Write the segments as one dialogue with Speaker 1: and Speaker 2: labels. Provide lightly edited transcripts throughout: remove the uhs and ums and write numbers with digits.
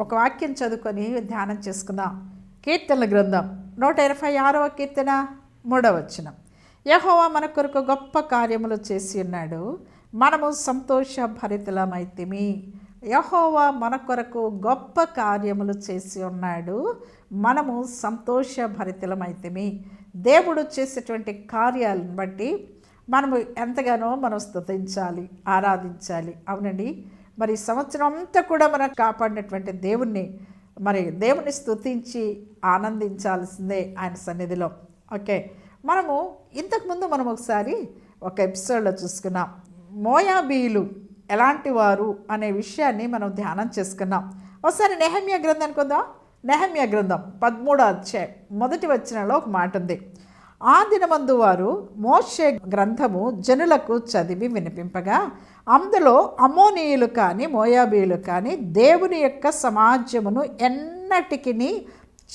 Speaker 1: ఒక వాక్యం చదువుకొని ధ్యానం చేసుకుందాం. కీర్తనల గ్రంథం 126వ కీర్తన 3వ వచనం. యెహోవా మన కొరకు గొప్ప కార్యములు చేసి ఉన్నాడు, మనము సంతోషభరితులమైతిమి. యెహోవా మన కొరకు గొప్ప కార్యములు చేసి ఉన్నాడు, మనము సంతోషభరితులమైతిమి. దేవుడు చేసేటువంటి కార్యాలను బట్టి మనము ఎంతగానో మనం స్తుతించాలి, ఆరాధించాలి. అవునండి, మరి సంవత్సరం అంతా కూడా మనం కాపాడినటువంటి దేవుణ్ణి స్తుతించి ఆనందించాల్సిందే ఆయన సన్నిధిలో. ఓకే, మనము ఇంతకుముందు ఒకసారి ఒక ఎపిసోడ్లో చూసుకున్నాం. మోయాబీయులు ఎలాంటి వారు అనే విషయాన్ని మనం ధ్యానం చేసుకున్నాం. ఒకసారి నెహెమ్యా గ్రంథానికి వద్దాం. నెహెమ్యా గ్రంథం 13వ అధ్యాయం 1వ వచనంలో ఒక మాట ఉంది. ఆ దినమందు వారు మోషే గ్రంథము జనులకు చదివి వినిపింపగా, అందులో అమ్మోనీయులు కానీ మోయాబీయులు కానీ దేవుని యొక్క సమాజమును ఎన్నటికి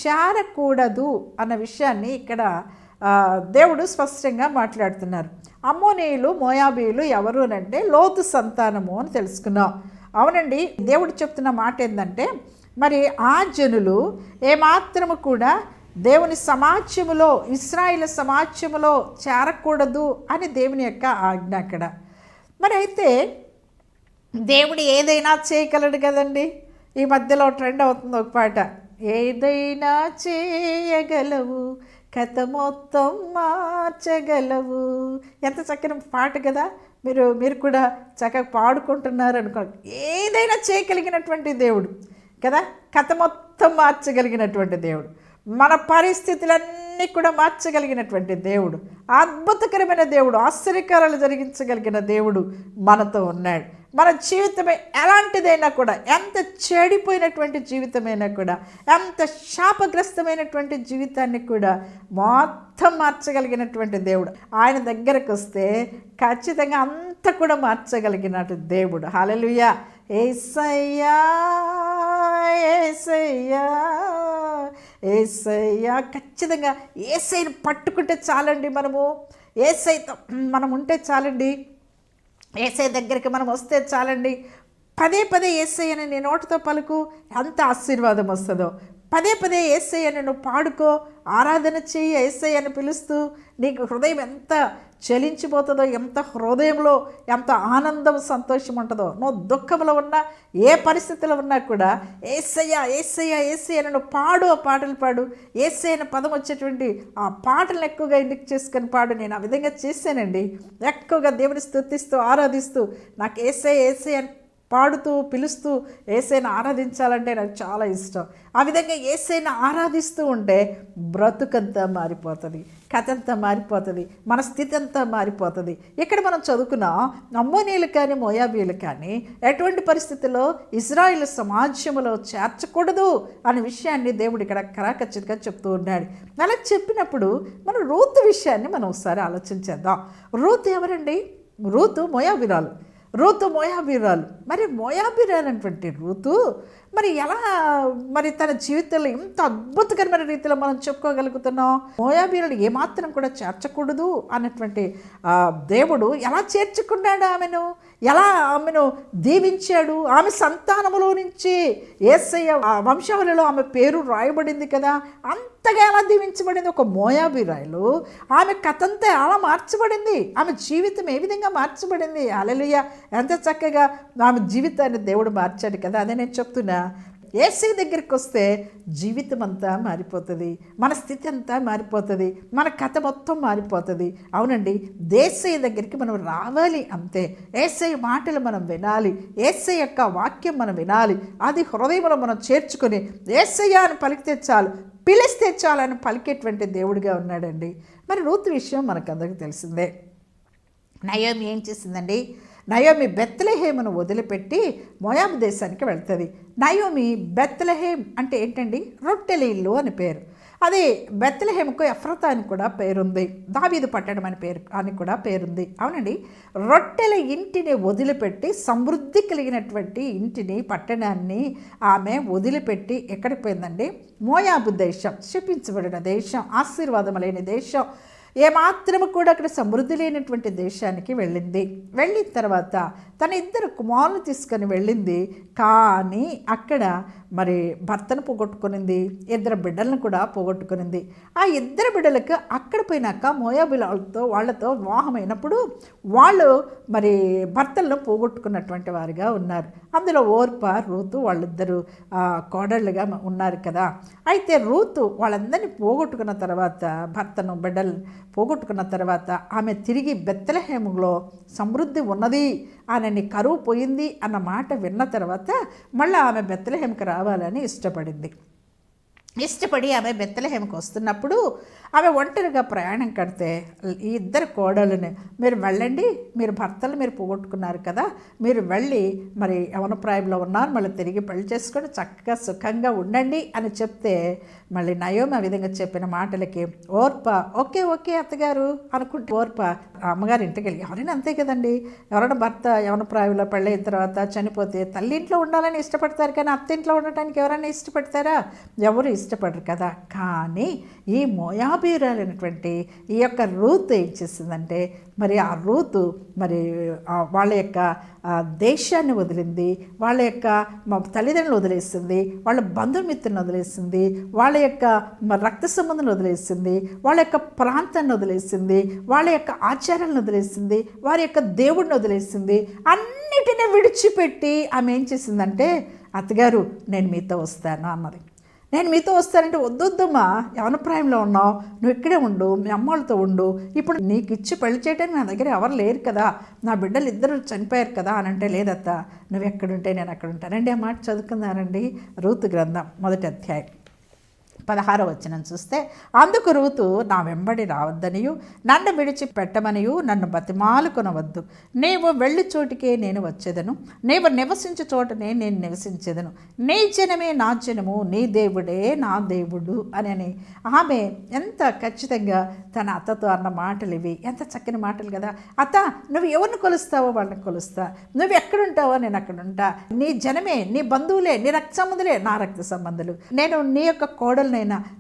Speaker 1: చేరకూడదు అన్న విషయాన్ని ఇక్కడ దేవుడు స్పష్టంగా మాట్లాడుతున్నారు. అమ్మోనీయులు మోయాబీయులు ఎవరు అంటే లోతు సంతానము అని తెలుసుకున్నాం. అవునండి, దేవుడు చెప్తున్న మాట ఏంటంటే, మరి ఆ జనులు ఏమాత్రము కూడా దేవుని సమాజములో, ఇశ్రాయేలు సమాజములో చేరకూడదు అని దేవుని యొక్క ఆజ్ఞ అక్కడ. మరి అయితే దేవుడు ఏదైనా చేయగలడు కదండి. ఈ మధ్యలో ట్రెండ్ అవుతుంది ఒక పాట, ఏదైనా చేయగలవు, కథ మొత్తం మార్చగలవు. ఎంత చక్కని పాట కదా. మీరు కూడా చక్కగా పాడుకుంటున్నారు అనుకో. ఏదైనా చేయగలిగినటువంటి దేవుడు కదా, కథ మొత్తం మార్చగలిగినటువంటి దేవుడు, మన పరిస్థితులన్నీ కూడా మార్చగలిగినటువంటి దేవుడు, అద్భుతకరమైన దేవుడు, ఆశ్చర్యకారాలు జరిగించగలిగిన దేవుడు మనతో ఉన్నాడు. మన జీవితమే ఎలాంటిదైనా కూడా, ఎంత చెడిపోయినటువంటి జీవితమైనా కూడా, ఎంత శాపగ్రస్తమైనటువంటి జీవితాన్ని కూడా మొత్తం మార్చగలిగినటువంటి దేవుడు. ఆయన దగ్గరకు వస్తే ఖచ్చితంగా అంతా కూడా మార్చగలిగినట్టు దేవుడు. హల్లెలూయా. యేసయ్యా యేసయ్యా యేసయ్యా. ఖచ్చితంగా యేసయ్యను పట్టుకుంటే చాలండి. యేసయ్యతో మనం ఉంటే చాలండి. యేసయ్య దగ్గరికి మనం వస్తే చాలండి. పదే పదే యేసయ్యని నీ నోటితో పలుకు, ఎంత ఆశీర్వాదం వస్తుందో. పదే పదే యేసయ్యని నువ్వు పాడుకో, ఆరాధన చెయ్యి. యేసయ్యని పిలుస్తూ నీకు హృదయం ఎంత చలించిపోతుందో, ఎంత హృదయంలో ఎంత ఆనందం సంతోషం ఉంటుందో. నువ్వు దుఃఖంలో ఉన్నా, ఏ పరిస్థితిలో ఉన్నా కూడా యేసయ్య యేసయ్య యేసయ్యని నువ్వు పాడు. ఆ పాటలు పాడు. యేసయ్యని పదం వచ్చేటువంటి ఆ పాటలను ఎక్కువగా ఇంటికి చేసుకొని పాడు. నేను ఆ విధంగా చేశానండి. ఎక్కువగా దేవుని స్తుతిస్తూ ఆరాధిస్తూ, నాకు యేసయ్య యేసయ్య పాడుతూ పిలుస్తూ యేసయ్యను ఆరాధించాలంటే నాకు చాలా ఇష్టం. ఆ విధంగా యేసయ్యను ఆరాధిస్తూ ఉంటే బ్రతుకంతా మారిపోతుంది, కథ అంతా మారిపోతుంది, మన స్థితి అంతా మారిపోతుంది. ఇక్కడ మనం చదువుకున్న అమ్మోనీయులు కానీ మోయాబీయులు కానీ ఎటువంటి పరిస్థితుల్లో ఇశ్రాయేలు సమాజంలో చేర్చకూడదు అనే విషయాన్ని దేవుడు ఇక్కడ ఖచ్చితంగా చెప్తూ ఉన్నాడు. అలా చెప్పినప్పుడు మనం రూతు విషయాన్ని మనం ఒకసారి ఆలోచించేద్దాం. రూతు ఎవరండి? రూతు మోయాబీరాలు. మరి మోయాబీరాలు అటువంటి రూతు మరి ఎలా తన జీవితంలో ఎంత అద్భుతకరమైన రీతిలో మనం చెప్పుకోగలుగుతున్నాం. మోయాబీయులను ఏమాత్రం కూడా చేర్చకూడదు అన్నటువంటి దేవుడు ఎలా చేర్చుకున్నాడు ఆమెను దీవించాడు. ఆమె సంతానములో నుంచి యేసయ్య వంశావళిలో ఆమె పేరు రాయబడింది కదా. అంతగా ఎలా దీవించబడింది ఒక మోయాబీరాయలు. ఆమె కథంతా ఎలా మార్చబడింది, ఆమె జీవితం ఏ విధంగా మార్చబడింది. హల్లెలూయా. ఎంత చక్కగా ఆమె జీవితాన్ని దేవుడు మార్చాడు కదా. అదే నేను చెప్తున్నా, యేసయ్య దగ్గరికి వస్తే జీవితం అంతా మారిపోతుంది, మన స్థితి అంతా మారిపోతుంది, మన కథ మొత్తం మారిపోతుంది. అవునండి, యేసయ్య దగ్గరికి మనం రావాలి అంతే. యేసయ్య మాటలు మనం వినాలి, యేసయ్య యొక్క వాక్యం మనం వినాలి. అది హృదయంలో మనం చేర్చుకొని యేసయ్య అని పలికితే చాలు, పిలిస్తే చాలని పలికేటువంటి దేవుడిగా ఉన్నాడండి. మరి రూతు విషయం మనకందరికీ తెలిసిందే. నయోమి ఏం చేసిందండి? నయోమి బెత్లెహేమును వదిలిపెట్టి మోయాబు దేశానికి వెళ్తుంది. నయోమి బెత్లెహేం అంటే ఏంటండి? రొట్టెల ఇల్లు అని పేరు. అదే బెత్లెహేముకు ఎఫ్రతా అని కూడా పేరుంది, దావీదు పట్టణం అని కూడా పేరుంది. అవునండి, రొట్టెల ఇంటిని వదిలిపెట్టి సమృద్ధి కలిగినటువంటి ఇంటిని, పట్టణాన్ని ఆమె వదిలిపెట్టి ఎక్కడికి పోయిందండి? మోయాబు దేశం, శపించబడిన దేశం, ఆశీర్వాదం లేని దేశం, ఏమాత్రము కూడా అక్కడ సమృద్ధి లేనటువంటి దేశానికి వెళ్ళింది. వెళ్ళిన తర్వాత తన 2 కుమారులు తీసుకొని వెళ్ళింది. కానీ అక్కడ మరి భర్తను పోగొట్టుకునింది, 2 బిడ్డలను కూడా పోగొట్టుకునింది. ఆ 2 బిడ్డలకు అక్కడ పోయినాక మోయాబీలతో వాళ్ళతో వివాహమైనప్పుడు వాళ్ళు మరి భర్తలను పోగొట్టుకున్నటువంటి వారిగా ఉన్నారు. అందులో ఓర్ప, రూతు వాళ్ళిద్దరూ కోడళ్ళుగా ఉన్నారు కదా. అయితే రూతు వాళ్ళందరినీ పోగొట్టుకున్న తర్వాత, భర్తను బిడ్డలు పోగొట్టుకున్న తర్వాత ఆమె తిరిగి బెత్లెహేములో సమృద్ధి ఉన్నది అని కరువు పోయింది అన్న మాట విన్న తర్వాత మళ్ళీ ఆమె బెత్లెహేముకి రావాలని ఇష్టపడి ఆమె బెత్లెహేముకి వస్తున్నప్పుడు ఆమె ఒంటరిగా ప్రయాణం కడితే ఈ 2 కోడళ్ళని, మీరు వెళ్ళండి, మీరు భర్తలు మీరు పోగొట్టుకున్నారు కదా, మీరు వెళ్ళి మరి యవనప్రాయంలో ఉన్నారు, మళ్ళీ తిరిగి పెళ్లి చేసుకొని చక్కగా సుఖంగా ఉండండి అని చెప్తే మళ్ళీ నయోమి ఆ విధంగా చెప్పిన మాటలకి ఓర్ప ఓకే ఓకే అత్తగారు అనుకుంటే ఓర్ప అమ్మగారి ఇంటికి వెళ్ళి, ఎవరైనా అంతే కదండి, ఎవరైనా భర్త యవనప్రాయంలో పెళ్ళైన తర్వాత చనిపోతే తల్లి ఇంట్లో ఉండాలని ఇష్టపడతారు, కానీ అత్త ఇంట్లో ఉండటానికి ఎవరైనా ఇష్టపడతారా? ఎవరు ఇష్టపడరు కదా. కానీ ఈ మోయాబీయురాలైనటువంటి ఈ యొక్క రూతు ఏం చేసిందంటే, మరి ఆ రూతు మరి వాళ్ళ యొక్క దేశాన్ని వదిలింది, వాళ్ళ యొక్క తల్లిదండ్రులు వదిలేసింది, వాళ్ళ బంధుమిత్రులను వదిలేసింది, వాళ్ళ యొక్క రక్త సంబంధం వదిలేసింది, వాళ్ళ యొక్క ప్రాంతాన్ని వదిలేసింది, వాళ్ళ యొక్క ఆచారాలను వదిలేసింది, వారి యొక్క దేవుడిని వదిలేసింది. అన్నిటినీ విడిచిపెట్టి ఆమె ఏం చేసిందంటే, అత్తగారు నేను మీతో వస్తాను అన్నది. నేను మీతో వస్తానంటే వద్దొద్దమ్మా, యవనప్రాయంలో ఉన్నావు, నువ్వు ఇక్కడే ఉండు, మీ అమ్మవాళ్ళతో ఉండు, ఇప్పుడు నీకు ఇచ్చి పెళ్లి చేయడానికి నా దగ్గర ఎవరు లేరు కదా, నా బిడ్డలు 2 చనిపోయారు కదా అని అంటే, లేదత్త నువ్వు ఎక్కడుంటే నేను అక్కడ ఉంటానండి. ఆ మాట చదువుకున్నారండి రూతు గ్రంథం 1వ అధ్యాయం 16వ వచనం చూస్తే, అందుకు రూతు నా వెంబడి రావద్దనియు నన్ను విడిచిపెట్టమనియు నన్ను బతిమాలుకొనవద్దు, నీవు వెళ్ళి చోటికే నేను వచ్చేదను, నీవు నివసించు చోటనే నేను నివసించేదను, నీ జనమే నా జనము, నీ దేవుడే నా దేవుడు అని ఆమె ఎంత ఖచ్చితంగా తన అత్తతో అన్న మాటలు ఇవి. ఎంత చక్కని మాటలు కదా. అత్త నువ్వు ఎవరిని కొలుస్తావో వాళ్ళని కొలుస్తా, నువ్వు ఎక్కడుంటావో నేను అక్కడ ఉంటా, నీ జనమే, నీ బంధువులే, నీ రక్త సంబంధులే నా రక్త సంబంధులు, నేను నీ యొక్క కోడలు,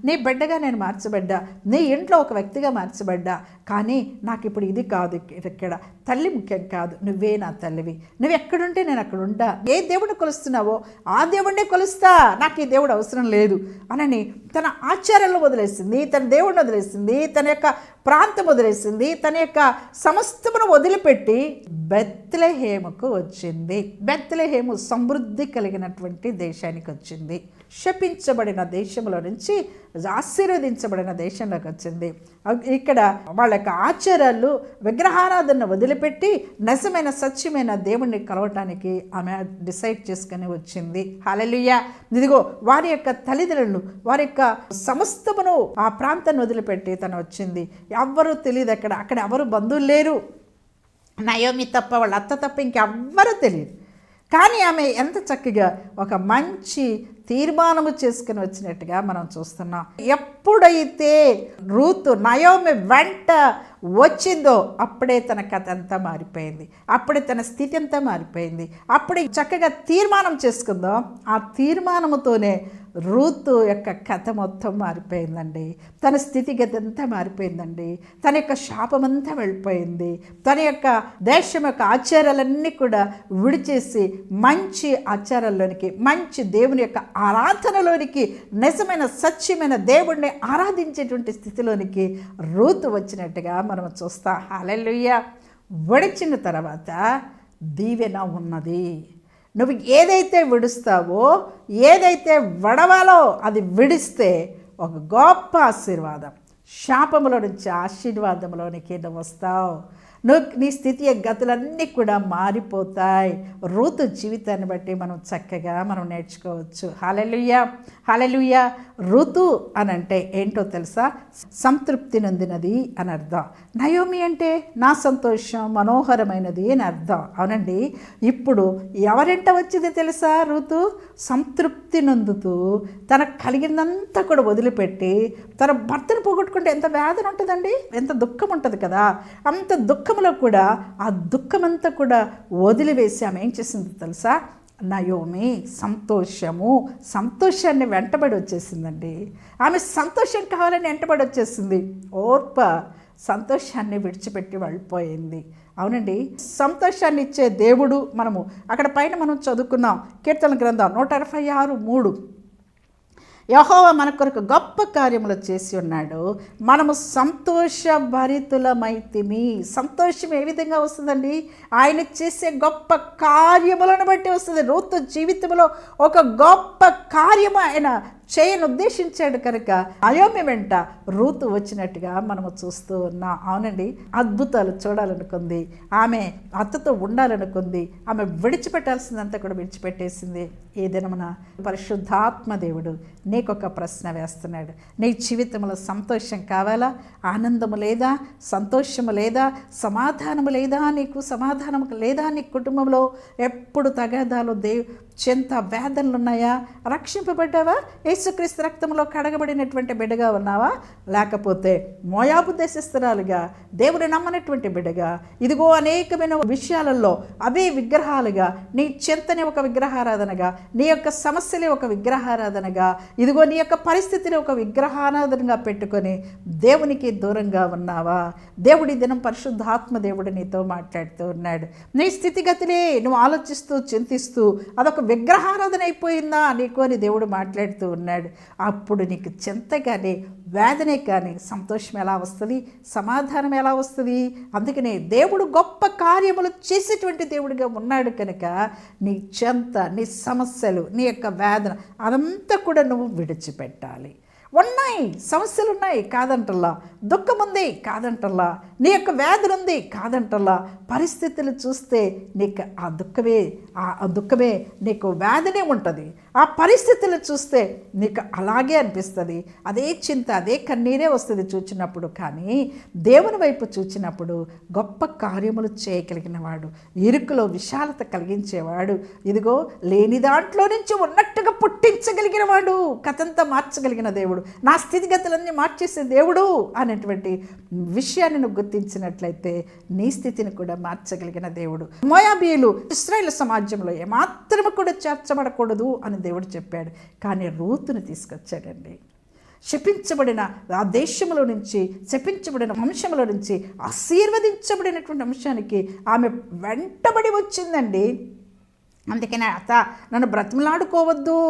Speaker 1: నీ బిడ్డగా నేను మార్చబడ్డా, నీ ఇంట్లో ఒక వ్యక్తిగా మార్చబడ్డా, కానీ నాకు ఇప్పుడు ఇది కాదు, ఇక్కడ తల్లి ముఖ్యం కాదు, నువ్వే నా తల్లివి, నువ్వు ఎక్కడుంటే నేను అక్కడ ఉంటా, ఏ దేవుడిని కొలుస్తున్నావో ఆ దేవుడినే కొలుస్తా, నాకు ఈ దేవుడు అవసరం లేదు అని తన ఆచారాలను వదిలేసింది, తన దేవుడిని వదిలేసింది, తన యొక్క ప్రాంతం వదిలేసింది, తన యొక్క సమస్తమును వదిలిపెట్టి బెత్లెహేముకు వచ్చింది. బెత్లెహేము సమృద్ధి కలిగినటువంటి దేశానికి వచ్చింది. శపించబడిన దేశంలో నుంచి ఆశీర్వదించబడిన దేశంలోకి వచ్చింది. ఇక్కడ వాళ్ళ యొక్క ఆచారాలు, విగ్రహారాధన వదిలిపెట్టి నిజమైన సత్యమైన దేవుణ్ణి కలవటానికి ఆమె డిసైడ్ చేసుకుని వచ్చింది. హల్లెలూయా. ఇదిగో వారి యొక్క తల్లిదండ్రులు, వారి యొక్క సమస్తమును ఆ ప్రాంతాన్ని వదిలిపెట్టి తను వచ్చింది. ఎవ్వరూ తెలియదు, అక్కడ ఎవరు బంధువులు లేరు, నయోమి తప్ప, వాళ్ళ అత్త తప్ప ఇంకెవ్వరూ తెలియదు. కానీ ఆమె ఎంత చక్కగా ఒక మంచి తీర్మానము చేసుకుని వచ్చినట్టుగా మనం చూస్తున్నాం. ఎప్పుడైతే రూతు నయోమి వెంట వచ్చిందో అప్పుడే తన కథ అంతా మారిపోయింది, అప్పుడే తన స్థితి అంతా మారిపోయింది. అప్పుడే చక్కగా తీర్మానం చేసుకుందాం. ఆ తీర్మానముతోనే రూతు యొక్క కథ మొత్తం మారిపోయిందండి. తన స్థితిగతి అంతా మారిపోయిందండి. తన యొక్క శాపమంతా వెళ్ళిపోయింది. తన యొక్క దేశం యొక్క ఆచారాలన్నీ కూడా విడిచేసి మంచి ఆచారాల్లోనికి, మంచి దేవుని యొక్క ఆరాధనలోనికి, నిజమైన సత్యమైన దేవుడిని ఆరాధించేటువంటి స్థితిలోనికి రూతు వచ్చినట్టుగా మనం చూస్తాం. హల్లెలూయా. విడిచిన తర్వాత దీవెన ఉన్నది. నువ్వు ఏదైతే విడుస్తావో, ఏదైతే వడవాలో అది విడిస్తే ఒక గొప్ప ఆశీర్వాదం, శాపములో నుంచి ఆశీర్వాదంలోనికి నువ్వు వస్తావు. నీ స్థితి గతులన్నీ కూడా మారిపోతాయి. రూతు జీవితాన్ని బట్టి మనం చక్కగా మనం నేర్చుకోవచ్చు. హల్లెలూయా, హల్లెలూయా. ఋతు అని అంటే ఏంటో తెలుసా? సంతృప్తి నొందినది అని అర్థం. నయోమి అంటే నా సంతోషం మనోహరమైనది అని అర్థం. అవునండి. ఇప్పుడు ఎవరింట వచ్చింది తెలుసా? ఋతు సంతృప్తి నొందుతూ తనకు కలిగినంతా కూడా వదిలిపెట్టి తన భర్తను పోగొట్టుకుంటే ఎంత వేదన ఉంటుందండి, ఎంత దుఃఖం ఉంటుంది కదా. అంత దుఃఖంలో కూడా ఆ దుఃఖమంతా కూడా వదిలివేసి ఆమె ఏం చేసింది తెలుసా? నయోమి సంతోషాన్ని వెంటబడి వచ్చేసిందండి. ఆమె సంతోషం కావాలని వెంటబడి వచ్చేసింది. ఓర్ప సంతోషాన్ని విడిచిపెట్టి వెళ్ళిపోయింది. అవునండి, సంతోషాన్ని ఇచ్చే దేవుడు మనము. అక్కడ పైన మనం చదువుకున్నాం కీర్తన గ్రంథం 166:3. యెహోవా మన కొరకు గొప్ప కార్యములు చేసి ఉన్నాడు, మనము సంతోషభరితులమైతిమి. సంతోషం ఏ విధంగా వస్తుందండి? ఆయన చేసే గొప్ప కార్యములను బట్టి వస్తుంది. రూతు జీవితంలో ఒక గొప్ప కార్యము ఆయన చేయను ఉద్దేశించాడు కనుక నయోమి వెంట రూతు వచ్చినట్టుగా మనము చూస్తూ ఉన్నాం. అవునండి, అద్భుతాలు చూడాలనుకుంది, ఆమె అత్తతో ఉండాలనుకుంది, ఆమె విడిచిపెట్టాల్సిందంతా కూడా విడిచిపెట్టేసింది. ఈ దినమున పరిశుద్ధాత్మ దేవుడు నీకొక ప్రశ్న వేస్తున్నాడు. నీ జీవితంలో సంతోషం కావాలా? ఆనందము లేదా? సంతోషము లేదా? సమాధానము లేదా? నీకు సమాధానము లేదా? నీ కుటుంబంలో ఎప్పుడు తగాదాలు చెంత వేదనలు ఉన్నాయా? రక్షింపబడ్డావా? యేసుక్రీస్తు రక్తంలో కడగబడినటువంటి బిడ్డగా ఉన్నావా? లేకపోతే మోయాబు దేశస్థురాలుగా దేవుని నమ్మనటువంటి బిడ్డగా ఇదిగో అనేకమైన విషయాలలో అవే విగ్రహాలుగా, నీ చెంతని ఒక విగ్రహారాధనగా, నీ యొక్క సమస్యలే ఒక విగ్రహారాధనగా, ఇదిగో నీ యొక్క పరిస్థితిని ఒక విగ్రహారాధనగా పెట్టుకొని దేవునికి దూరంగా ఉన్నావా? దేవుడి దినం పరిశుద్ధాత్మ దేవుడు నీతో మాట్లాడుతూ ఉన్నాడు. నీ స్థితిగతులే నువ్వు ఆలోచిస్తూ చింతిస్తూ అదొక విగ్రహారాధన అయిపోయిందా నీకు అని దేవుడు మాట్లాడుతూ ఉన్నాడు. అప్పుడు నీకు చింత కానీ వేదనే కానీ సంతోషం ఎలా వస్తుంది? సమాధానం ఎలా వస్తుంది? అందుకనే దేవుడు గొప్ప కార్యములు చేసేటువంటి దేవుడిగా ఉన్నాడు కనుక నీ చింత, నీ సమస్యలు, నీ యొక్క వేదన అదంతా కూడా నువ్వు విడిచిపెట్టాలి. ఉన్నాయి, సమస్యలు ఉన్నాయి కాదంటల్లా, దుఃఖం ఉంది కాదంటల్లా, నీ యొక్క వేదన ఉంది కాదంటల్లా. పరిస్థితులు చూస్తే నీకు ఆ దుఃఖమే నీకు వేదనే ఉంటుంది. ఆ పరిస్థితులు చూస్తే నీకు అలాగే అనిపిస్తుంది, అదే చింత, అదే కన్నీరే వస్తుంది చూచినప్పుడు. కానీ దేవుని వైపు చూచినప్పుడు గొప్ప కార్యములు చేయగలిగిన వాడు, ఇరుకులో విశాలత కలిగించేవాడు, ఇదిగో లేని దాంట్లో నుంచి ఉన్నట్టుగా పుట్టించగలిగిన వాడు, కథంతా మార్చగలిగిన దేవుడు, నా స్థితిగతులన్నీ మార్చేసే దేవుడు అనేటువంటి విషయాన్ని నువ్వు గుర్తించినట్లయితే నీ స్థితిని కూడా మార్చగలిగిన దేవుడు. మోయాబీయులు ఇశ్రాయేలు సమాజంలో ఏమాత్రము కూడా చేర్చబడకూడదు అని దేవుడు చెప్పాడు. కానీ రూతుని తీసుకొచ్చాడండి. శపించబడిన ఆ దేశంలో నుంచి, శపించబడిన వంశంలో నుంచి ఆశీర్వదించబడినటువంటి అంశానికి ఆమె వెంటబడి వచ్చిందండి. అందుకనే అత్త నన్ను బ్రతిమలాడుకోవద్దు,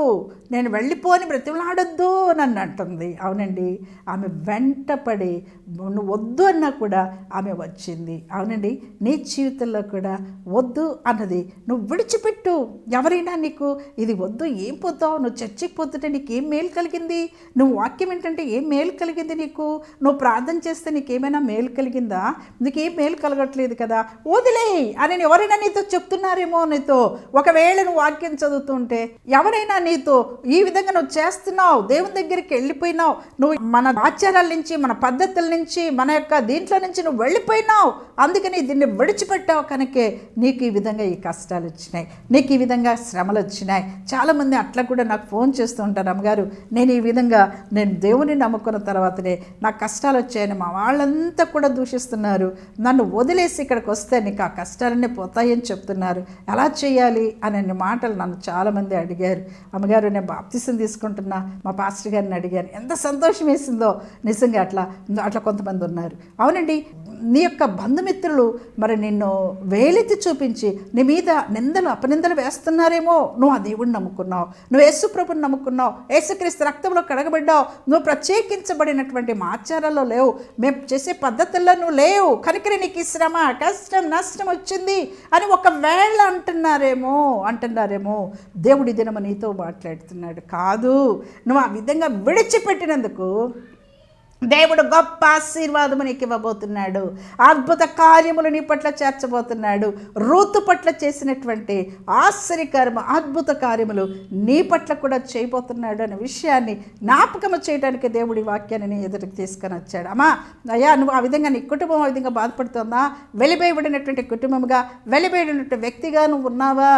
Speaker 1: నేను వెళ్ళిపోని బ్రతిమలాడొద్దు నన్ను అంటుంది. అవునండి, ఆమె వెంటపడి నువ్వు వద్దు అన్నా కూడా ఆమె వచ్చింది. అవునండి, నీ జీవితంలో కూడా వద్దు అన్నది నువ్వు విడిచిపెట్టు. ఎవరైనా నీకు ఇది వద్దు, ఏం పోతావు, నువ్వు చర్చికి పోతుంటే నీకు ఏం మేలు కలిగింది, నువ్వు వాక్యం ఏంటంటే ఏం మేలు కలిగింది నీకు, నువ్వు ప్రార్థన చేస్తే నీకేమైనా మేలు కలిగిందా, నీకేం మేలు కలగట్లేదు కదా, వదిలే అని ఎవరైనా నీతో చెప్తున్నారేమో. నీతో ఒకవేళ నువ్వు వాక్యం చదువుతుంటే ఎవరైనా నీతో ఈ విధంగా నువ్వు చేస్తున్నావు, దేవుని దగ్గరికి వెళ్ళిపోయినావు, నువ్వు మన ఆచారాల నుంచి, మన పద్ధతుల నుంచి, మన యొక్క దీంట్లో నుంచి నువ్వు వెళ్ళిపోయినావు, అందుకని దీన్ని విడిచిపెట్టావు కనుకే నీకు ఈ విధంగా ఈ కష్టాలు వచ్చినాయి, నీకు ఈ విధంగా శ్రమలు వచ్చినాయి. చాలామంది అట్లా కూడా నాకు ఫోన్ చేస్తూ ఉంటారు, అమ్మగారు నేను ఈ విధంగా నేను దేవుని నమ్ముకున్న తర్వాతనే నాకు కష్టాలు వచ్చాయని మా వాళ్ళంతా కూడా దూషిస్తున్నారు, నన్ను వదిలేసి ఇక్కడికి వస్తే నీకు ఆ కష్టాలన్నీ పోతాయని చెప్తున్నారు, ఎలా చేయాలి అనే మాటలు నన్ను చాలామంది అడిగారు. అమ్మగారు నేను బాప్తిసం తీసుకుంటున్నా, మా పాస్టర్ గారిని అడిగాను, ఎంత సంతోషం వేసిందో నిజంగా. అట్లా కొంతమంది ఉన్నారు. అవునండి, నీ యొక్క బంధుమిత్రులు మరి నిన్ను వేలెత్తి చూపించి నీ మీద నిందలు అపనిందలు వేస్తున్నారేమో. నువ్వు ఆ దేవుడిని నమ్ముకున్నావు, నువ్వు యేసు ప్రభుని నమ్ముకున్నావు, యేసుక్రీస్తు రక్తంలో కడగబడ్డావు, నువ్వు ప్రత్యేకించబడినటువంటి మా ఆచారాల్లో లేవు, మేము చేసే పద్ధతుల్లో నువ్వు లేవు కనుకనే నీకు ఈ శ్రమ, కష్టం, నష్టం వచ్చింది అని ఒకవేళ అంటున్నారేమో. దేవుడి దినము నీతో మాట్లాడుతున్నాడు. కాదు, నువ్వు ఆ విధంగా విడిచిపెట్టినందుకు దేవుడు గొప్ప ఆశీర్వాదము నీకు ఇవ్వబోతున్నాడు, అద్భుత కార్యములు నీ పట్ల చేర్చబోతున్నాడు. రూతు పట్ల చేసినటువంటి ఆశ్చర్యకరము అద్భుత కార్యములు నీ పట్ల కూడా చేయబోతున్నాడు అనే విషయాన్ని జ్ఞాపకము చేయడానికి దేవుడి వాక్యాన్ని నీ ఎదుటికి తీసుకొని వచ్చాడు. అమ్మా అయ్యా, నువ్వు ఆ విధంగా నీ కుటుంబం ఆ విధంగా బాధపడుతుందా, వెలివేయబడినటువంటి కుటుంబముగా, వెలివేయబడినటువంటి వ్యక్తిగా నువ్వు ఉన్నావా,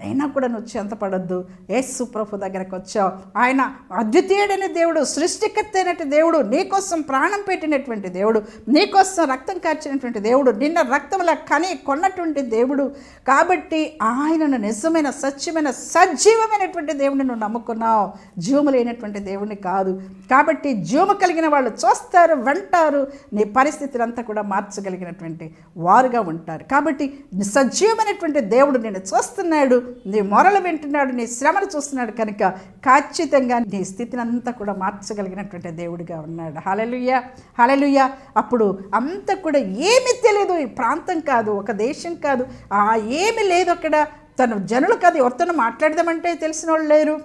Speaker 1: అయినా కూడా నువ్వు చింతపడొద్దు. యేసు ప్రభు దగ్గరకు వచ్చావు, ఆయన అద్వితీయుడైన దేవుడు, సృష్టికర్త అయినటువంటి దేవుడు, నీకు నీకోసం ప్రాణం పెట్టినటువంటి దేవుడు, నీకోసం రక్తం కార్చినటువంటి దేవుడు, నిన్న రక్తంలా కని కొన్నటువంటి దేవుడు. కాబట్టి ఆయనను నిజమైన సత్యమైన సజీవమైనటువంటి దేవుడిని నువ్వు నమ్ముకున్నావు, జీవము లేనటువంటి దేవుడిని కాదు. కాబట్టి జీవము కలిగిన వాళ్ళు చూస్తారు, వింటారు, నీ పరిస్థితిని అంతా కూడా మార్చగలిగినటువంటి వారుగా ఉంటారు. కాబట్టి సజీవమైనటువంటి దేవుడు నిన్ను చూస్తున్నాడు, నీ మొరలు వింటున్నాడు, నీ శ్రమను చూస్తున్నాడు. కనుక ఖచ్చితంగా నీ స్థితిని అంతా కూడా మార్చగలిగినటువంటి దేవుడిగా ఉన్నాడు. హల్లెలూయా, హల్లెలూయా. అప్పుడు అంతా కూడా ఏమీ తెలియదు, ఈ ప్రాంతం కాదు, ఒక దేశం కాదు, ఏమీ లేదు అక్కడ. తను జనులు కాదు, ఎవరితోనూ మాట్లాడదామంటే తెలిసిన వాళ్ళు లేరు,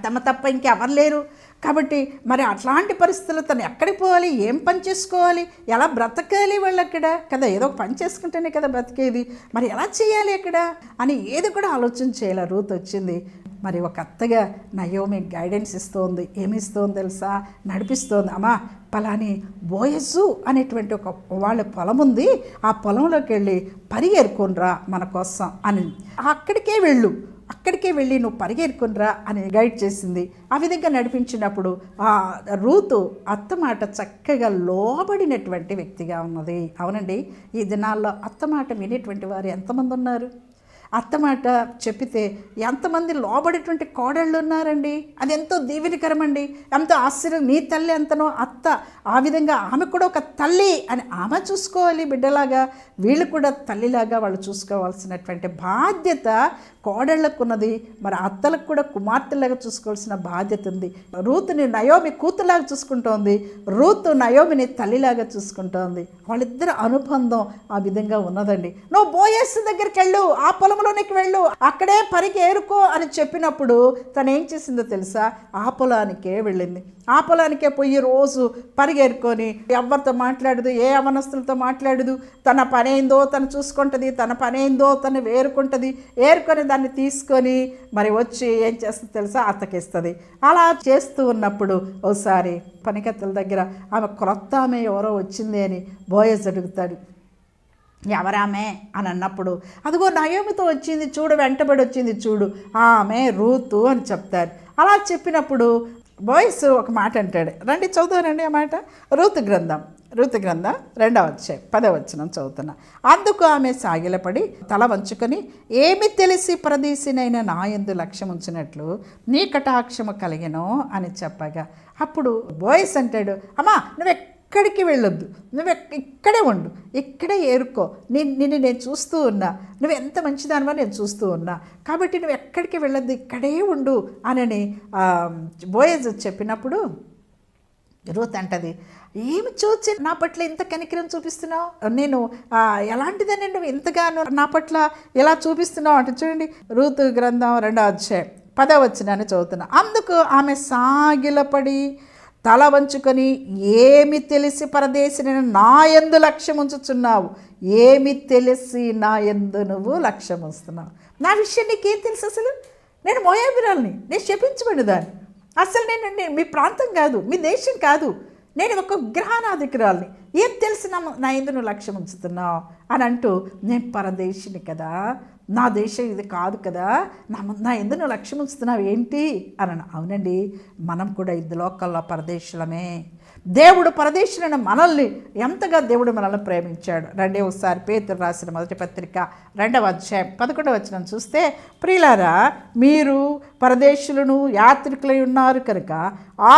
Speaker 1: తమ తప్ప ఇంకెవరు లేరు. కాబట్టి మరి అట్లాంటి పరిస్థితుల్లో తను ఎక్కడికి పోవాలి, ఏం పని చేసుకోవాలి, ఎలా బ్రతకాలి వాళ్ళు అక్కడ కదా. ఏదో ఒక పని చేసుకుంటేనే కదా బ్రతికేది, మరి ఎలా చేయాలి అక్కడ అని ఏది కూడా ఆలోచన చేయాలి. రూత్ వచ్చింది, మరి ఒక అత్తగా నయోమి గైడెన్స్ ఇస్తోంది. ఏమి ఇస్తోంది తెలుసా? నడిపిస్తోంది. అమ్మా పలాని బోయజు అనేటువంటి ఒక వాళ్ళ పొలం ఉంది, ఆ పొలంలోకి వెళ్ళి పరిగెరుకొనిరా మన కోసం అని, అక్కడికే వెళ్ళి నువ్వు పరిగెరుకునిరా అని గైడ్ చేసింది. ఆ విధంగా నడిపించినప్పుడు ఆ రూతు అత్తమాట చక్కగా లోబడినటువంటి వ్యక్తిగా ఉన్నది. అవునండి, ఈ దినాల్లో అత్తమాట వినేటువంటి వారు ఎంతమంది ఉన్నారు? అత్తమాట చెప్పితే ఎంతమంది లోబడేటువంటి కోడళ్ళు ఉన్నారండి. అది ఎంతో దీవెనకరమండి, ఎంతో ఆశ్చర్యం. నీ తల్లి ఎంతనో అత్త, ఆ విధంగా ఆమె కూడా ఒక తల్లి అని ఆమె చూసుకోవాలి బిడ్డలాగా, వీళ్ళు కూడా తల్లిలాగా వాళ్ళు చూసుకోవాల్సినటువంటి బాధ్యత కోడళ్ళకు ఉన్నది. మరి అత్తలకు కూడా కుమార్తెలాగా చూసుకోవాల్సిన బాధ్యత ఉంది. రూతుని నయోమి కూతురులాగా చూసుకుంటోంది, రూతు నయోమిని తల్లిలాగా చూసుకుంటోంది. వాళ్ళిద్దరి అనుబంధం ఆ విధంగా ఉన్నదండి. నువ్వు బోయస్ దగ్గరికి వెళ్ళు, ఆ పొలంలోనికి వెళ్ళు, అక్కడే పరిగెరుకో అని చెప్పినప్పుడు తను ఏం చేసిందో తెలుసా? ఆ పొలానికే వెళ్ళింది. ఆ పొలానికే పోయి రోజు పరిగెరుకొని ఎవరితో మాట్లాడదు, ఏ అవనస్తులతో మాట్లాడదు. తన పనేందో తను చూసుకుంటుంది, తన పనేందో తను ఏరుకొని దాన్ని తీసుకొని మరి వచ్చి ఏం చేస్తుంది తెలుసా? అత్తకిస్తుంది. అలా చేస్తూ ఉన్నప్పుడు ఒకసారి పనికత్తెల దగ్గర ఆమె క్రొత్త ఆమె ఎవరో వచ్చింది అని బోయజ్ అడుగుతాడు. ఎవరామె అని అన్నప్పుడు, అదిగో నయోమితో వచ్చింది చూడు, వెంటబడి వచ్చింది చూడు, ఆమె రూతు అని చెప్తారు. అలా చెప్పినప్పుడు బోయస్ ఒక మాట అంటాడు. రండి చదువుతారండి ఆ మాట. రూతు గ్రంథం 2వ అధ్యాయం 10వ వచనం చదువుతున్నా. అందుకు ఆమె సాగిలపడి తల వంచుకొని, ఏమి తెలిసి పరదేశినైన నా యందు లక్ష్యం ఉంచినట్లు నీ కటాక్షము కలిగెను అని చెప్పగా, అప్పుడు బోయస్ అంటాడు, అమ్మా నువ్వు ఎక్కడికి వెళ్ళొద్దు, నువ్వు ఇక్కడే ఉండు, ఇక్కడే ఏరుకో, నిన్ను నేను చూస్తూ ఉన్నా, నువ్వు ఎంత మంచిదానివో నేను చూస్తూ ఉన్నా, కాబట్టి నువ్వు ఎక్కడికి వెళ్ళొద్దు, ఇక్కడే ఉండు అని బోయజ్ చెప్పినప్పుడు రూత్ అంటది, ఏమి చూచి నా పట్ల ఇంత కనికరం చూపిస్తున్నావు, నేను ఎలాంటిదని నువ్వు ఇంతగానో నా పట్ల ఎలా చూపిస్తున్నావు అంటే. చూడండి, రూతు గ్రంథం 2వ అధ్యాయం 10వ వచనాన్ని చదువుతున్నా. అందుకు ఆమె సాగిలపడి తల వంచుకొని, ఏమి తెలిసి పరదేశిని నా యందు లక్ష్యం ఉంచుచున్నావు, ఏమి తెలిసి నా యందు నువ్వు లక్ష్యం ఉంచుతున్నావు, నా విషయం నీకేం తెలుసు? అసలు నేను మోయాబిరాల్ని, నేను శపించబడిదాన్ని, అసలు నేను మీ ప్రాంతం కాదు, మీ దేశం కాదు, నేను ఒక విగ్రహానాధికురాల్ని, ఏం తెలిసి నా యందు నువ్వు లక్ష్యం ఉంచుతున్నావు అని అంటూ, నేను పరదేశిని కదా, నా దేశం ఇది కాదు కదా, నా యందు నువ్వు లక్ష్యం ఉంచుతున్నావు ఏంటి అని. అవునండి, మనం కూడా ఈ లోకల్లో పరదేశులమే. దేవుడు పరదేశులైన మనల్ని ఎంతగా దేవుడు మనల్ని ప్రేమించాడు. రండి ఒకసారి పేతురు రాసిన మొదటి పత్రిక 2వ అధ్యాయం 11వ వచనం చూస్తే, ప్రియులారా మీరు పరదేశులను యాత్రికులై ఉన్నారు కనుక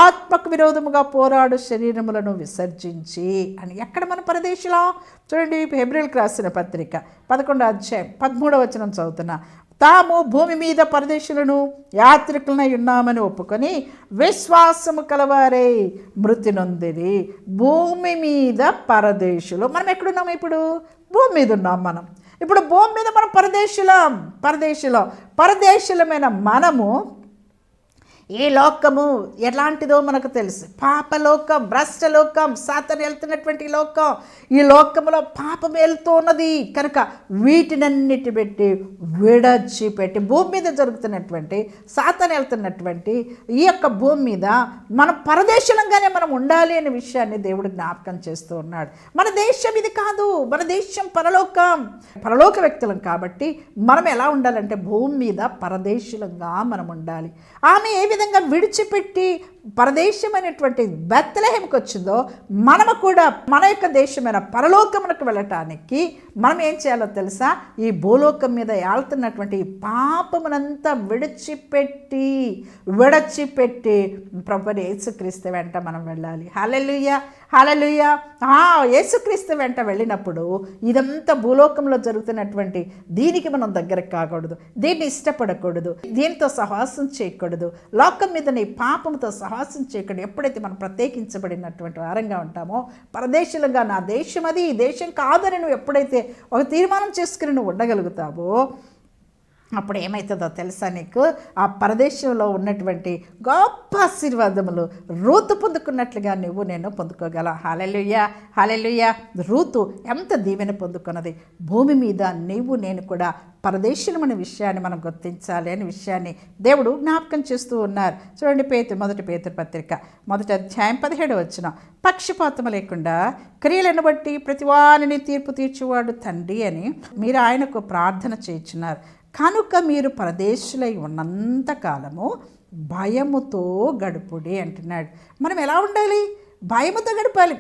Speaker 1: ఆత్మకు విరోధముగా పోరాడు శరీరములను విసర్జించి అని. ఎక్కడ మన పరదేశులం? చూడండి, హెబ్రీయులకు రాసిన పత్రిక 11వ అధ్యాయం 13వ వచనం చదువుతున్నా. తాము భూమి మీద పరదేశులను యాత్రికులనై ఉన్నామని ఒప్పుకొని విశ్వాసము కలవారై మృతి నొందిరి. భూమి మీద పరదేశులు. మనం ఎక్కడున్నాము? ఇప్పుడు భూమి మీద ఉన్నాం. మనం ఇప్పుడు భూమి మీద మనం పరదేశులమైన మనము ఈ లోకము ఎలాంటిదో మనకు తెలుసు. పాపలోకం, భ్రష్టలోకం, సాతాను వెళ్తున్నటువంటి లోకం. ఈ లోకంలో పాపం వెళ్తూ ఉన్నది కనుక వీటినన్నిటి పెట్టి విడచిపెట్టి భూమి మీద జరుగుతున్నటువంటి సాతాను వెళ్తున్నటువంటి ఈ యొక్క భూమి మీద మనం పరదేశంగానే మనం ఉండాలి అనే విషయాన్ని దేవుడు జ్ఞాపకం చేస్తూ ఉన్నాడు. మన దేశం ఇది కాదు, మన దేశం పరలోక వ్యక్తులం కాబట్టి మనం ఎలా ఉండాలంటే భూమి మీద పరదేశులంగా మనం ఉండాలి. ఆమె ఏ విధంగా విడిచిపెట్టి పరదేశమైనటువంటి బెత్లెహేముకి వచ్చిందో మనము కూడా మన యొక్క దేశమైన పరలోకమునకు వెళ్ళటానికి మనం ఏం చేయాలో తెలుసా? ఈ భూలోకం మీద ఏళ్తున్నటువంటి ఈ పాపమునంతా విడిచిపెట్టి ప్రభువైన యేసుక్రీస్తు వెంట మనం వెళ్ళాలి. హల్లెలూయా, హల్లెలూయా. యేసుక్రీస్తు వెంట వెళ్ళినప్పుడు ఇదంతా భూలోకంలో జరుగుతున్నటువంటి దీనికి మనం దగ్గరకు కాకూడదు, దీన్ని ఇష్టపడకూడదు, దీనితో సహవాసం చేయకూడదు, లోకం మీద నీ పాపంతో సహవాసం చేయకూడదు. ఎప్పుడైతే మనం ప్రత్యేకించబడినటువంటి వారంగా ఉంటామో, పరదేశులుగా నా దేశం అది, ఈ దేశం కాదని నువ్వు ఎప్పుడైతే ఒక తీర్మానం చేసుకుని నువ్వు ఉండగలుగుతావో అప్పుడు ఏమవుతుందో తెలుసా నీకు? ఆ పరదేశంలో ఉన్నటువంటి గొప్ప ఆశీర్వాదములు రూతు పొందుకున్నట్లుగా నేను పొందుకోగల. హల్లెలూయా, హల్లెలూయా. రూతు ఎంత దీవెన పొందుకున్నది. భూమి మీద నేను కూడా పరదేశులమైన విషయాన్ని మనం గుర్తించాలి అనే విషయాన్ని దేవుడు జ్ఞాపకం చేస్తూ ఉన్నారు. చూడండి, మొదటి పేతురు పత్రిక 1వ అధ్యాయం 17వ వచనం. పక్షపాతం లేకుండా క్రియలను బట్టి ప్రతివానిని తీర్పు తీర్చువాడు తండ్రి అని మీరు ఆయనకు ప్రార్థన చేయుచున్నారు. కనుక మీరు పరదేశులై ఉన్నంత కాలము భయముతో గడుపుడి అంటున్నాడు. మనం ఎలా ఉండాలి? భయముతో గడపాలి.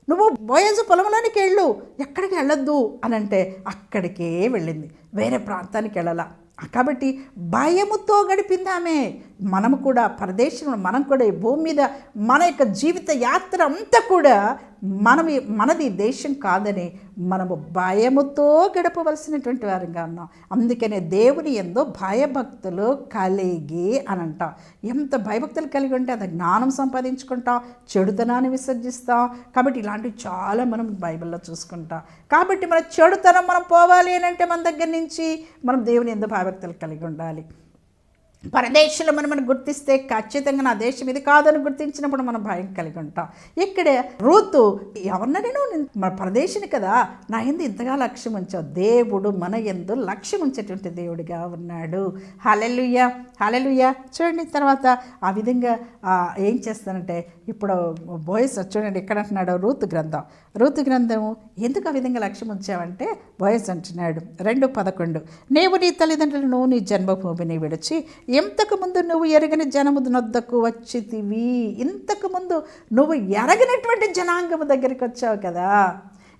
Speaker 1: నువ్వు బోయజు పొలంలోనికి వెళ్ళు, ఎక్కడికి వెళ్ళొద్దు అని అంటే అక్కడికే వెళ్ళింది, వేరే ప్రాంతానికి వెళ్ళాల. కాబట్టి భయముతో గడిపిందామే. మనము కూడా పరదేశంలో, మనం కూడా ఈ భూమి మీద మన యొక్క జీవిత యాత్ర అంతా కూడా మనది దేశం కాదని మనము భయముతో గడపవలసినటువంటి వారంగా ఉన్నాం. అందుకనే దేవుని ఎందో భయభక్తులు కలిగి అని అంటాం. ఎంత భయభక్తులు కలిగి ఉంటే అది జ్ఞానం సంపాదించుకుంటాం, చెడుతనాన్ని విసర్జిస్తాం. కాబట్టి ఇలాంటివి చాలా మనం బైబిల్లో చూసుకుంటాం. కాబట్టి మన చెడుతనం మనం పోవాలి అని అంటే మన దగ్గర నుంచి మనం దేవుని ఎందో భయభక్తులు కలిగి ఉండాలి. పరదేశంలో మనం గుర్తిస్తే ఖచ్చితంగా నా దేశం ఇది కాదని గుర్తించినప్పుడు మనం భయం కలిగి ఉంటాం. ఇక్కడ రూతు ఎవరన్నా నేను మన పరదేశిని కదా, నా ఎందు ఇంతగా లక్ష్యం ఉంచావు. దేవుడు మన ఎందు లక్ష్యం ఉంచేటువంటి దేవుడిగా ఉన్నాడు. హల్లెలూయా, హల్లెలూయా. చూడండి, తర్వాత ఆ విధంగా ఏం చేస్తానంటే ఇప్పుడు బోయస్ చూడండి ఇక్కడ అంటున్నాడు రూతు గ్రంథము ఎందుకు ఆ విధంగా లక్ష్యం ఉంచావంటే బోయస్ అంటున్నాడు 2:11 నీవు నీ తల్లిదండ్రులను నీ జన్మభూమిని విడిచి ఇంతకుముందు నువ్వు ఎరగని జనము నొద్దకు వచ్చితివి. ఇంతకుముందు నువ్వు ఎరగనటువంటి జనాంగము దగ్గరికి వచ్చావు కదా,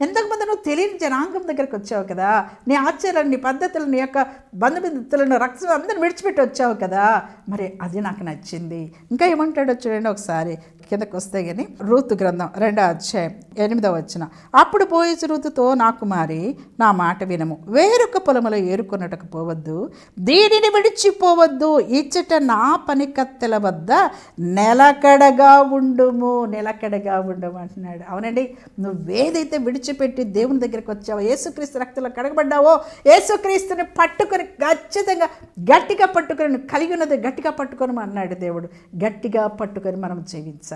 Speaker 1: ఇంతకుముందు నువ్వు తెలియని జనాంగం దగ్గరికి వచ్చావు కదా, నీ ఆచారాలు, నీ పద్ధతులు, నీ యొక్క బంధుమిత్రులను, రక్తం అందరిని విడిచిపెట్టి వచ్చావు కదా, మరి అది నాకు నచ్చింది. ఇంకా ఏమంటాడో చూడండి ఒకసారి కిందకు వస్తే కానీ రూతు గ్రంథం 2వ అధ్యాయం 8వ వచనం. అప్పుడు బోయజు రూతుతో, నా కుమారి నా మాట వినము, వేరొక పొలములో ఏరుకొనుటకు పోవద్దు, దీనిని విడిచిపోవద్దు, ఇచ్చట నా పని కత్తెల వద్ద నిలకడగా ఉండుము అంటున్నాడు. అవునండి, నువ్వేదైతే విడిచిపెట్టి దేవుని దగ్గరికి వచ్చావో, యేసుక్రీస్తు రక్తంలో కడగబడ్డావో, యేసుక్రీస్తుని పట్టుకొని ఖచ్చితంగా గట్టిగా పట్టుకొని, కలిగి ఉన్నది గట్టిగా పట్టుకొని అన్నాడు దేవుడు. గట్టిగా పట్టుకొని మనం జీవించాలి.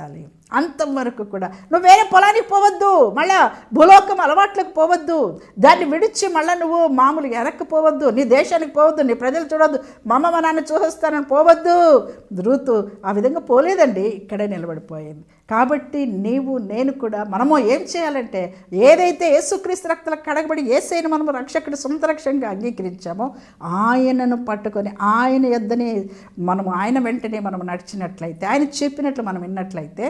Speaker 1: అంతవరకు కూడా నువ్వు వేరే పొలానికి పోవద్దు, మళ్ళా భూలోకం అలవాట్లకు పోవద్దు, దాన్ని విడిచి మళ్ళీ నువ్వు మామూలు ఎరక్కపోవద్దు, నీ దేశానికి పోవద్దు, నీ ప్రజలు చూడొద్దు, మా నాన్న చూసేస్తానని పోవద్దు. రూతు ఆ విధంగా పోలేదండి, ఇక్కడే నిలబడిపోయింది. కాబట్టి నేను కూడా మనము ఏం చేయాలంటే, ఏదైతే యేసుక్రీస్తు రక్తంలో కడగబడి యేసయ్యను మనము రక్షకుడు సొంత రక్షణగా అంగీకరించామో ఆయనను పట్టుకొని ఆయన యొద్దనే మనము, ఆయన వెంటనే మనం నడిచినట్లయితే, ఆయన చెప్పినట్లు మనం విన్నట్లయితే,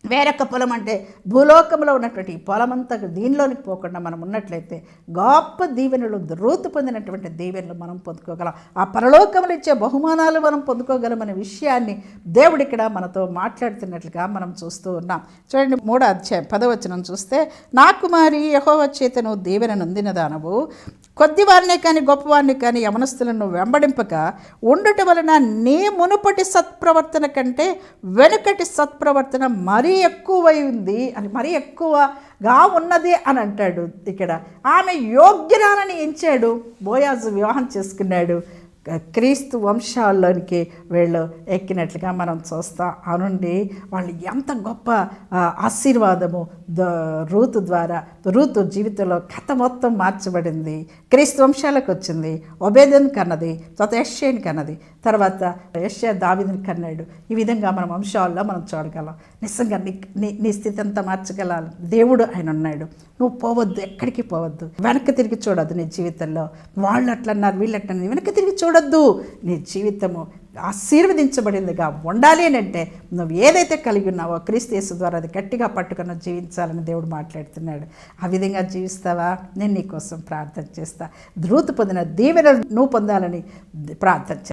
Speaker 1: వేరొక పొలం అంటే భూలోకంలో ఉన్నటువంటి ఈ పొలమంతా దీనిలోనికి పోకుండా మనం ఉన్నట్లయితే గొప్ప దీవెనలు, రూతు పొందినటువంటి దీవెనలు మనం పొందుకోగలం. ఆ పరలోకములు ఇచ్చే బహుమానాలు మనం పొందుకోగలం అనే విషయాన్ని దేవుడు ఇక్కడ మనతో మాట్లాడుతున్నట్లుగా మనం చూస్తూ ఉన్నాం. చూడండి 3వ అధ్యాయం 10వ వచనం చూస్తే, నా కుమారి యెహోవా చేత నువ్వు దీవెన నొందినదానవు, కొద్దివారినే కానీ గొప్పవారిని కానీ యవనస్తులను వెంబడింపక ఉండుట వలన నీ మునుపటి సత్ప్రవర్తన కంటే వెనుకటి సత్ప్రవర్తన మరీ ఎక్కువై ఉంది అని, మరీ ఎక్కువగా ఉన్నది అని అంటాడు. ఇక్కడ ఆమె యోగ్యురాలని ఎంచాడు. బోయాజు వివాహం చేసుకున్నాడు. క్రీస్తు వంశాల్లోనికి వీళ్ళు ఎక్కినట్లుగా మనం చూస్తాం. అవునండి, వాళ్ళు ఎంత గొప్ప ఆశీర్వాదము రూతు ద్వారా, రూతు జీవితంలో కథ మొత్తం మార్చబడింది. క్రీస్తు వంశాలకు వచ్చింది, ఒబేదెను కన్నది, తర్వాత యెష్షయిని కన్నది, తర్వాత యెష్షయి దావీదుని కన్నాడు. ఈ విధంగా మన వంశాల్లో మనం చూడగలం. నిజంగా నీ స్థితి అంతా మార్చగల దేవుడు ఆయన ఉన్నాడు. నువ్వు పోవద్దు, ఎక్కడికి పోవద్దు, వెనక్కి తిరిగి చూడొద్దు. నీ జీవితంలో వాళ్ళు అట్లన్నారు, వీళ్ళు అట్లన్నారు, వెనక్కి తిరిగి చూడొద్దు. నీ జీవితము ఆశీర్వదించబడిందిగా ఉండాలి అని అంటే నువ్వు ఏదైతే కలిగి ఉన్నావో క్రీస్తు యేసు ద్వారా అది గట్టిగా పట్టుకుని జీవించాలని దేవుడు మాట్లాడుతున్నాడు. ఆ విధంగా జీవిస్తావా? నేను నీ కోసం ప్రార్థన చేస్తా. ధృతి పొందిన దీవెనలు నువ్వు పొందాలని ప్రార్థన చేస్తా.